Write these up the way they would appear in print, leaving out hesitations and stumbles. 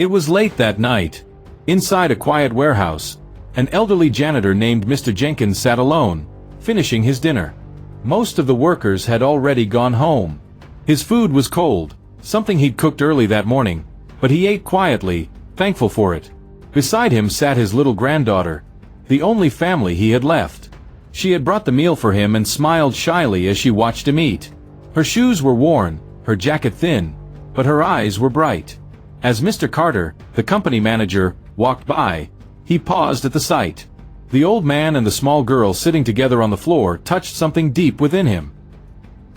It was late that night. Inside a quiet warehouse, an elderly janitor named Mr. Jenkins sat alone, finishing his dinner. Most of the workers had already gone home. His food was cold, something he'd cooked early that morning, but he ate quietly, thankful for it. Beside him sat his little granddaughter, the only family he had left. She had brought the meal for him and smiled shyly as she watched him eat. Her shoes were worn, her jacket thin, but her eyes were bright. As Mr. Carter, the company manager, walked by, he paused at the sight. The old man and the small girl sitting together on the floor touched something deep within him.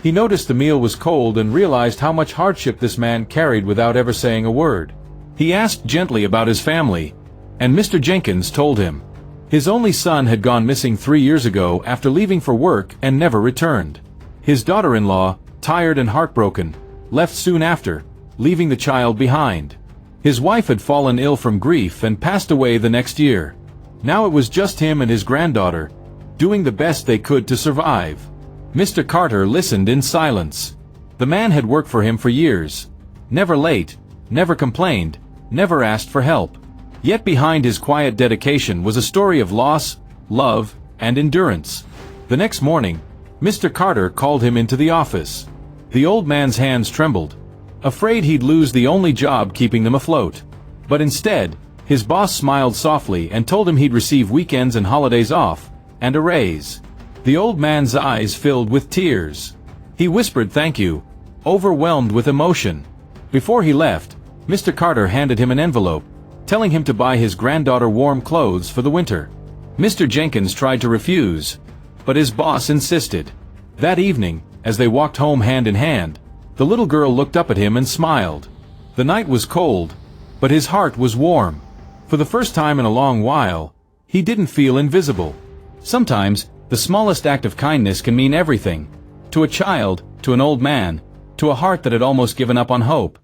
He noticed the meal was cold and realized how much hardship this man carried without ever saying a word. He asked gently about his family, and Mr. Jenkins told him. His only son had gone missing 3 years ago after leaving for work and never returned. His daughter-in-law, tired and heartbroken, left soon after, leaving the child behind. His wife had fallen ill from grief and passed away the next year. Now it was just him and his granddaughter, doing the best they could to survive. Mr. Carter listened in silence. The man had worked for him for years. Never late, never complained, never asked for help. Yet behind his quiet dedication was a story of loss, love, and endurance. The next morning, Mr. Carter called him into the office. The old man's hands trembled, afraid he'd lose the only job keeping them afloat. But instead, his boss smiled softly and told him he'd receive weekends and holidays off, and a raise. The old man's eyes filled with tears. He whispered thank you, overwhelmed with emotion. Before he left, Mr. Carter handed him an envelope, telling him to buy his granddaughter warm clothes for the winter. Mr. Jenkins tried to refuse, but his boss insisted. That evening, as they walked home hand in hand, the little girl looked up at him and smiled. The night was cold, but his heart was warm. For the first time in a long while, he didn't feel invisible. Sometimes, the smallest act of kindness can mean everything. To a child, to an old man, to a heart that had almost given up on hope.